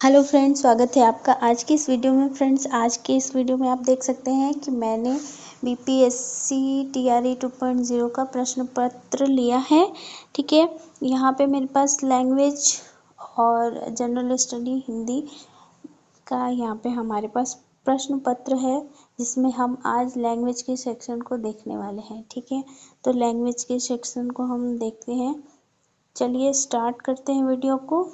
Hello friends, स्वागत है आपका आज की इस वीडियो में। फ्रेंड्स, आज के इस वीडियो में आप देख सकते हैं कि मैंने बीपीएससी टीआरई 2.0 का प्रश्न पत्र लिया है। ठीक है, यहाँ पे मेरे पास लैंग्वेज और जनरल स्टडी हिंदी का यहाँ पे हमारे पास प्रश्न पत्र है, जिसमें हम आज लैंग्वेज के सेक्शन को देखने वाले हैं। ठीक है, तो लैंग्वेज के सेक्शन को हम देखते हैं। चलिए स्टार्ट करते हैं वीडियो को।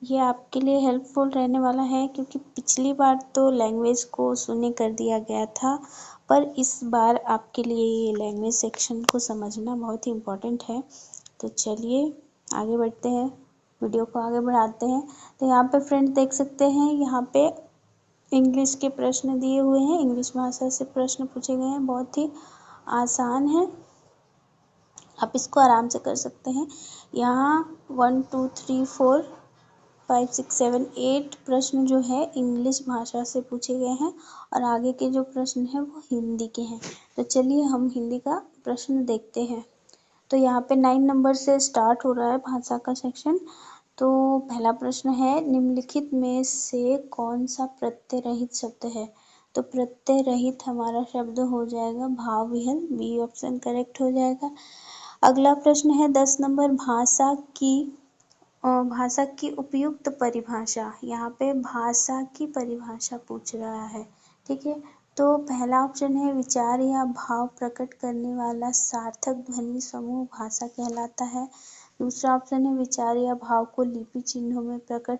ये आपके लिए हेल्पफुल रहने वाला है, क्योंकि पिछली बार तो लैंग्वेज को शून्य कर दिया गया था, पर इस बार आपके लिए ये लैंग्वेज सेक्शन को समझना बहुत ही इम्पोर्टेंट है। तो चलिए आगे बढ़ते हैं, वीडियो को आगे बढ़ाते हैं। तो यहाँ पे फ्रेंड्स देख सकते हैं, यहाँ पे इंग्लिश के प्रश्न दिए हुए हैं। इंग्लिश भाषा से प्रश्न पूछे गए हैं, बहुत ही आसान है, आप इसको आराम से कर सकते हैं। यहाँ 1 2 3 4 5 6 7 8 प्रश्न जो है इंग्लिश भाषा से पूछे गए हैं, और आगे के जो प्रश्न हैं वो हिंदी के हैं। तो चलिए हम हिंदी का प्रश्न देखते हैं। तो यहाँ पे 9 नंबर से स्टार्ट हो रहा है भाषा का सेक्शन। तो पहला प्रश्न है, निम्नलिखित में से कौन सा प्रत्यय रहित शब्द है? तो प्रत्यय रहित हमारा शब्द हो जाएगा भाव विहल, बी ऑप्शन करेक्ट हो जाएगा। अगला प्रश्न है 10 नंबर, भाषा की उपयुक्त परिभाषा। यहाँ पे भाषा की परिभाषा पूछ रहा है। ठीक है, तो पहला ऑप्शन है, विचार या भाव प्रकट करने वाला सार्थक ध्वनि समूह भाषा कहलाता है। दूसरा ऑप्शन है, विचार या भाव को लिपि चिन्हों में प्रकट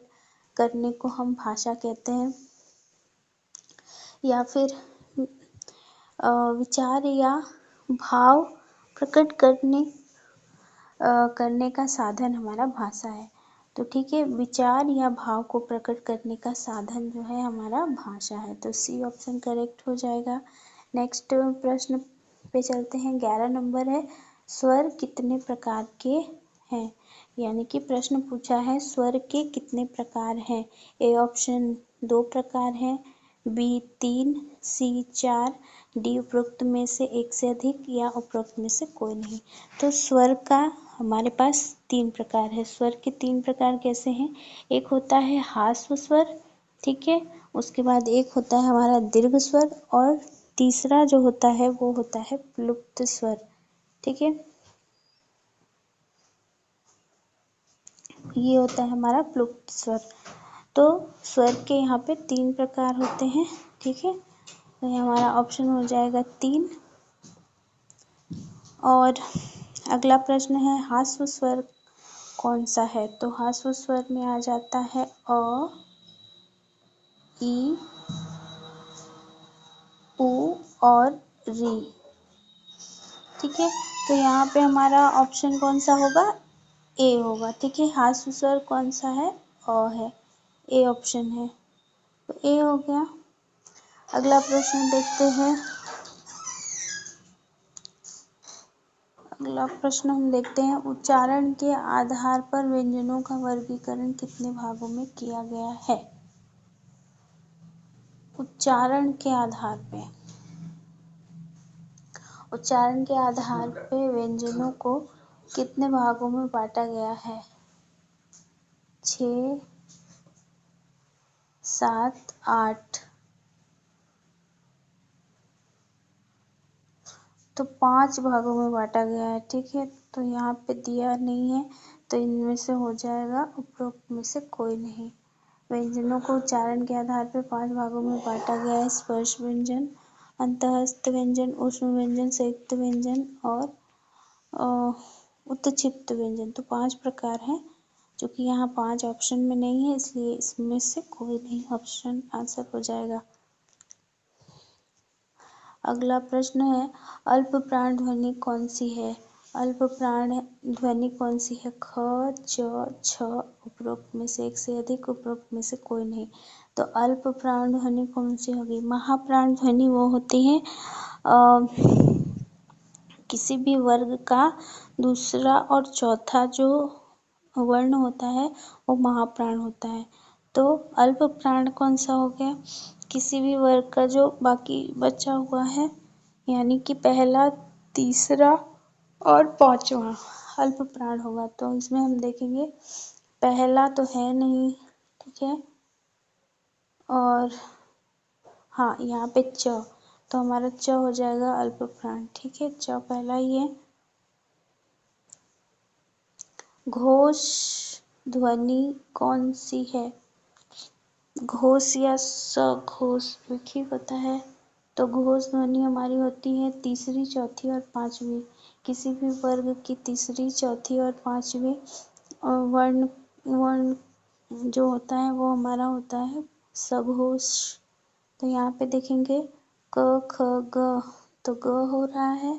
करने को हम भाषा कहते हैं। या फिर विचार या भाव प्रकट करने का साधन हमारा भाषा है। तो ठीक है, विचार या भाव को प्रकट करने का साधन जो है हमारा भाषा है। तो सी ऑप्शन करेक्ट हो जाएगा। नेक्स्ट प्रश्न पे चलते हैं। 11 नंबर है, स्वर कितने प्रकार के हैं? यानी कि प्रश्न पूछा है, स्वर के कितने प्रकार हैं? ए ऑप्शन 2 प्रकार हैं, बी 3, सी 4, डी उपरोक्त में से एक से अधिक, या उपरोक्त में से कोई नहीं। तो स्वर का हमारे पास 3 प्रकार है। स्वर के 3 प्रकार कैसे हैं? एक होता है ह्रस्व स्वर, ठीक है, उसके बाद एक होता है हमारा दीर्घ स्वर, और तीसरा जो होता है वो होता है प्लुप्त स्वर। ठीक है, ये होता है हमारा प्लुप्त स्वर। तो स्वर के यहाँ पे 3 प्रकार होते हैं। ठीक है, तो ये हमारा ऑप्शन हो जाएगा 3। और अगला प्रश्न है, ह्रस्व स्वर कौन सा है? तो ह्रस्व स्वर में आ जाता है अ, ई, उ और री। ठीक है, तो यहाँ पे हमारा ऑप्शन कौन सा होगा? ए होगा। ठीक है, ह्रस्व स्वर कौन सा है? अ है, ए ऑप्शन है, तो ए हो गया। अगला प्रश्न देखते हैं। अगला प्रश्न हम देखते हैं, उच्चारण के आधार पर व्यंजनों का वर्गीकरण कितने भागों में किया गया है? उच्चारण के आधार पे, उच्चारण के आधार पे व्यंजनों को कितने भागों में बांटा गया है? 6, 7, 8। तो 5 भागों में बांटा गया है। ठीक है, तो यहाँ पे दिया नहीं है, तो इनमें से हो जाएगा उपरोक्त में से कोई नहीं। व्यंजनों को उच्चारण के आधार पर 5 भागों में बांटा गया है। स्पर्श व्यंजन, अंतःस्थ व्यंजन, ऊष्म व्यंजन, संयुक्त व्यंजन और उत्क्षिप्त व्यंजन। तो 5 प्रकार हैं, जो कि यहाँ 5 ऑप्शन में नहीं है, इसलिए इसमें से कोई नहीं ऑप्शन आंसर हो जाएगा। अगला प्रश्न है, अल्प प्राण ध्वनि कौन सी है? अल्प प्राण ध्वनि कौन सी है? ख, च, छ, उपरोक्त में से एक से अधिक, उपरोक्त में से कोई नहीं। तो अल्प प्राण ध्वनि कौन सी होगी? महाप्राण ध्वनि वो होती है किसी भी वर्ग का दूसरा और चौथा जो वर्ण होता है वो महाप्राण होता है। तो अल्प प्राण कौन सा हो गया? किसी भी वर्ग का जो बाकी बचा हुआ है, यानी कि पहला, तीसरा और पांचवा अल्प प्राण होगा। तो इसमें हम देखेंगे, पहला तो है नहीं, ठीक है। और हाँ, यहाँ पे च, तो हमारा च हो जाएगा अल्प प्राण। ठीक है, च पहला ही है। घोष ध्वनि कौन सी है? घोष या सघोष, एक ही होता है। तो घोष ध्वनि हमारी होती है तीसरी, चौथी और पांचवी। किसी भी वर्ग की तीसरी, चौथी और पांचवी वर्ण वर्ण जो होता है वो हमारा होता है सघोष। तो यहाँ पे देखेंगे क ख ग, तो ग हो रहा है।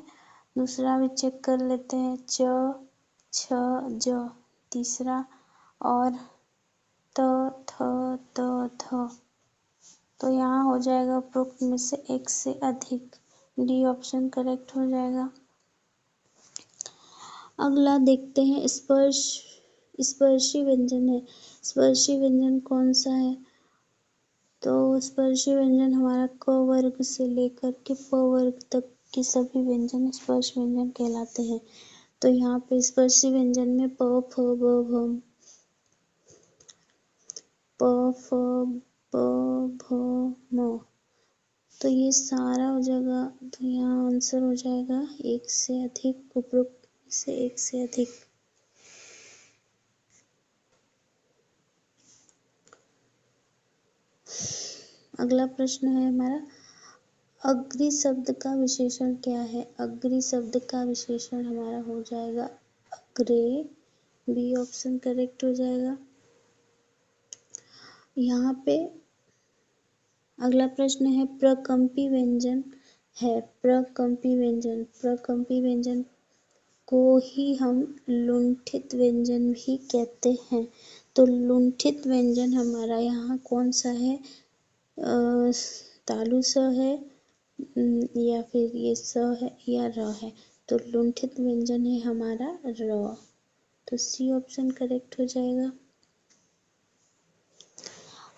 दूसरा भी चेक कर लेते हैं, च छ ज तीसरा, और त थ त थ। तो यहाँ हो जाएगा उपरोक्त में से एक से अधिक। डी ऑप्शन करेक्ट हो जाएगा। अगला देखते हैं स्पर्शी व्यंजन है। स्पर्शी व्यंजन कौन सा है? तो स्पर्शी व्यंजन हमारा क वर्ग से लेकर के प वर्ग तक के सभी व्यंजन स्पर्श व्यंजन कहलाते हैं। तो यहाँ पे स्पर्शी व्यंजन में प फ ब भ, प फ ब भ म, तो ये सारा हो जाएगा। तो यहाँ आंसर हो जाएगा एक से अधिक, उपरोक्त से एक से अधिक। अगला प्रश्न है हमारा, अग्री शब्द का विशेषण क्या है? अग्री शब्द का विशेषण हमारा हो जाएगा अग्रे। बी ऑप्शन करेक्ट हो जाएगा। यहाँ पे अगला प्रश्न है, प्रकंपी व्यंजन है। प्रकंपी व्यंजन, प्रकंपी व्यंजन को ही हम लुंठित व्यंजन भी कहते हैं। तो लुंठित व्यंजन हमारा यहाँ कौन सा है? तालु स है, या फिर ये स है या र है। तो लुंठित व्यंजन है हमारा र। तो सी ऑप्शन करेक्ट हो जाएगा।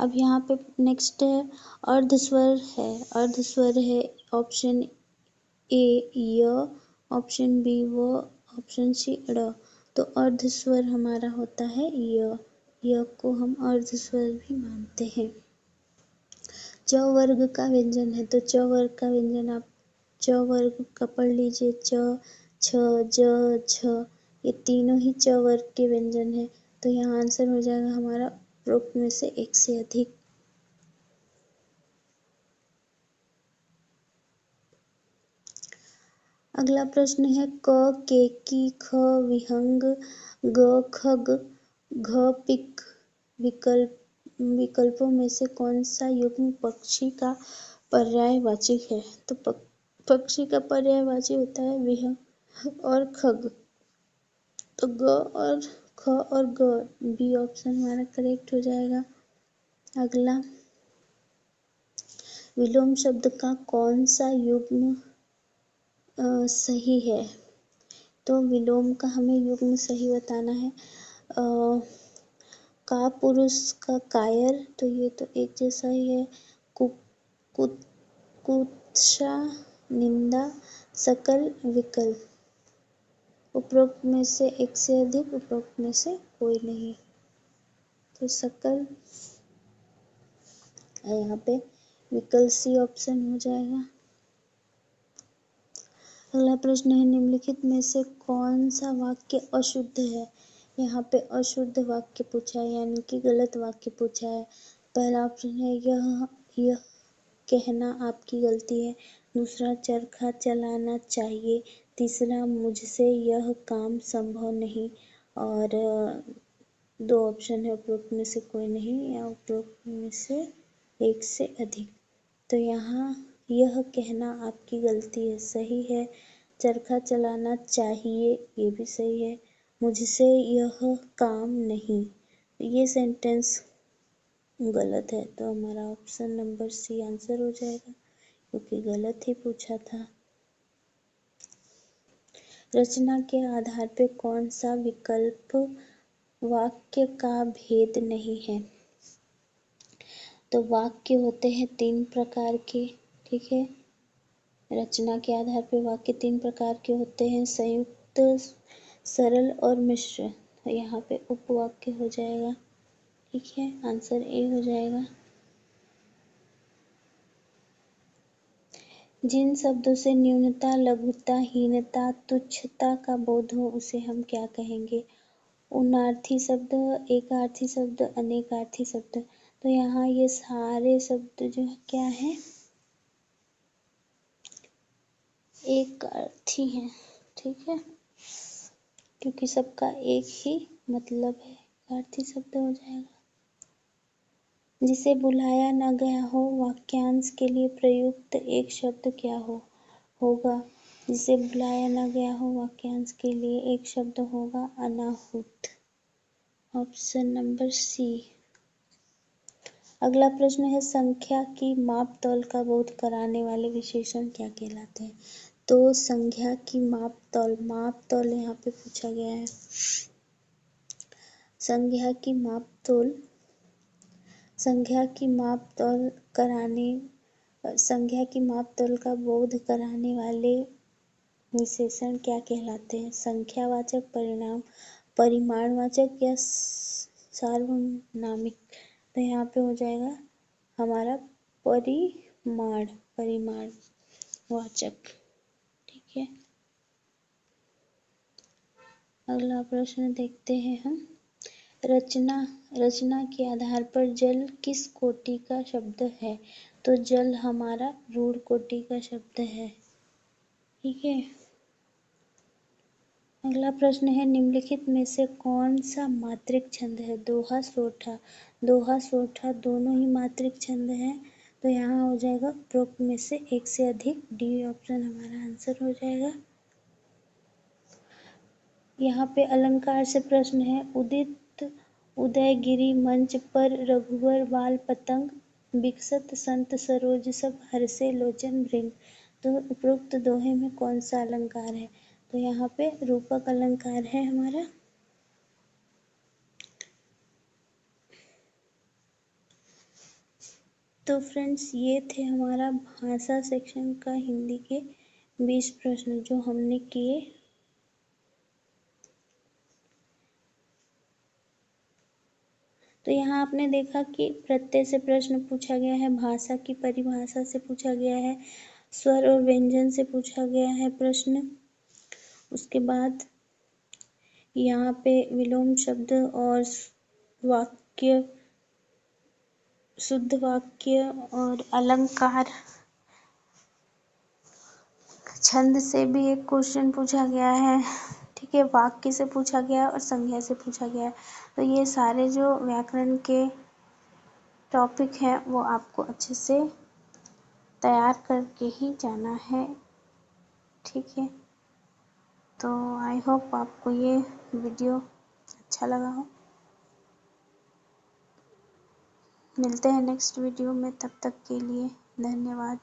अब यहाँ पे नेक्स्ट है, अर्धस्वर है। अर्धस्वर है ऑप्शन ए य, ऑप्शन बी व, ऑप्शन सी ड़। तो अर्धस्वर हमारा होता है य को हम अर्धस्वर भी मानते हैं। च वर्ग का व्यंजन है। तो च वर्ग का व्यंजन आप च वर्ग का पढ़ लीजिए, च छ ज छ, ये तीनों ही च वर्ग के व्यंजन है। तो यहाँ आंसर हो जाएगा हमारा उपरोक्त में से एक से अधिक। अगला प्रश्न है, क केकी ख विहंग ग खग घ पिक विकल्पों में से कौन सा युग्म पक्षी का पर्यायवाची है? तो पक्षी का पर्यायवाची होता है विहंग और खग। तो ग और ख और ग, बी ऑप्शन हमारा करेक्ट हो जाएगा। अगला, विलोम शब्द का कौन सा युग्म सही है? तो विलोम का हमें युग्म सही बताना है। का पुरुष का कायर, तो ये तो एक जैसा ही है। कुत्सा निंदा सकल विकल, उपरोक्त में से एक से अधिक, उपरोक्त में से कोई नहीं। तो सकल, यहाँ पे विकल सी ऑप्शन हो जाएगा। अगला प्रश्न है, निम्नलिखित में से कौन सा वाक्य अशुद्ध है? यहाँ पे अशुद्ध वाक्य पूछा है, यानी कि गलत वाक्य पूछा है। पहला ऑप्शन है, यह कहना आपकी गलती है। दूसरा, चरखा चलाना चाहिए। तीसरा, मुझसे यह काम संभव नहीं। और दो ऑप्शन है, उपरोक्त में से कोई नहीं या उपरोक्त में से एक से अधिक। तो यहाँ यह कहना आपकी गलती है सही है। चरखा चलाना चाहिए, ये भी सही है। मुझसे यह काम नहीं, ये सेंटेंस गलत है। तो हमारा ऑप्शन नंबर सी आंसर हो जाएगा, क्योंकि गलत ही पूछा था। रचना के आधार पे कौन सा विकल्प वाक्य का भेद नहीं है? तो वाक्य होते हैं तीन प्रकार के, ठीक है। रचना के आधार पे वाक्य तीन प्रकार के होते हैं, संयुक्त, सरल और मिश्र। यहाँ पे उपवाक्य हो जाएगा। ठीक है, आंसर ए हो जाएगा। जिन शब्दों से न्यूनता, लघुता, हीनता, तुच्छता का बोध हो उसे हम क्या कहेंगे? उनार्थी शब्द, एकार्थी शब्द, अनेकार्थी शब्द। तो यहाँ ये सारे शब्द जो क्या है, एक अर्थी है। ठीक है, क्योंकि सबका एक ही मतलब है, अर्थी शब्द हो जाएगा। जिसे बुलाया न गया हो वाक्यांश के लिए प्रयुक्त एक शब्द क्या होगा? जिसे बुलाया न गया हो वाक्यांश के लिए एक शब्द होगा अनाहूत। Option number C. अगला प्रश्न है, संख्या की माप तौल का बोध कराने वाले विशेषण क्या कहलाते हैं? तो संख्या की माप तौल यहाँ पे पूछा गया है। संख्या की माप तौल का बोध कराने वाले विशेषण क्या कहलाते हैं? संख्यावाचक, परिमाणवाचक या सार्वनामिक? तो यहाँ पे हो जाएगा हमारा परिमाणवाचक। ठीक है, अगला प्रश्न देखते हैं हम। रचना के आधार पर जल किस कोटि का शब्द है? तो जल हमारा रूढ़ कोटि का शब्द है। ठीक है, अगला प्रश्न है, निम्नलिखित में से कौन सा मात्रिक छंद है? दोहा, सोठा दोनों ही मात्रिक छंद हैं। तो यहाँ हो जाएगा उपरोक्त में से एक से अधिक। डी ऑप्शन हमारा आंसर हो जाएगा। यहाँ पे अलंकार से प्रश्न है, उदयगिरि मंच पर रघुवर बाल पतंग, बिकसत संत सरोज सब हर्षे लोचन भृंग। तो उपरोक्त दोहे में कौन सा अलंकार है? तो यहाँ पे रूपक अलंकार है हमारा। तो फ्रेंड्स, ये थे हमारा भाषा सेक्शन का हिंदी के 20 प्रश्न जो हमने किए। तो यहाँ आपने देखा कि प्रत्यय से प्रश्न पूछा गया है, भाषा की परिभाषा से पूछा गया है, स्वर और व्यंजन से पूछा गया है प्रश्न। उसके बाद यहाँ पे विलोम शब्द और वाक्य, शुद्ध वाक्य और अलंकार, छंद से भी एक क्वेश्चन पूछा गया है। ठीक है, वाक्य से पूछा गया और संज्ञा से पूछा गया है। तो ये सारे जो व्याकरण के टॉपिक हैं वो आपको अच्छे से तैयार करके ही जाना है। ठीक है, तो आई होप आपको ये वीडियो अच्छा लगा हो। मिलते हैं नेक्स्ट वीडियो में, तब तक के लिए धन्यवाद।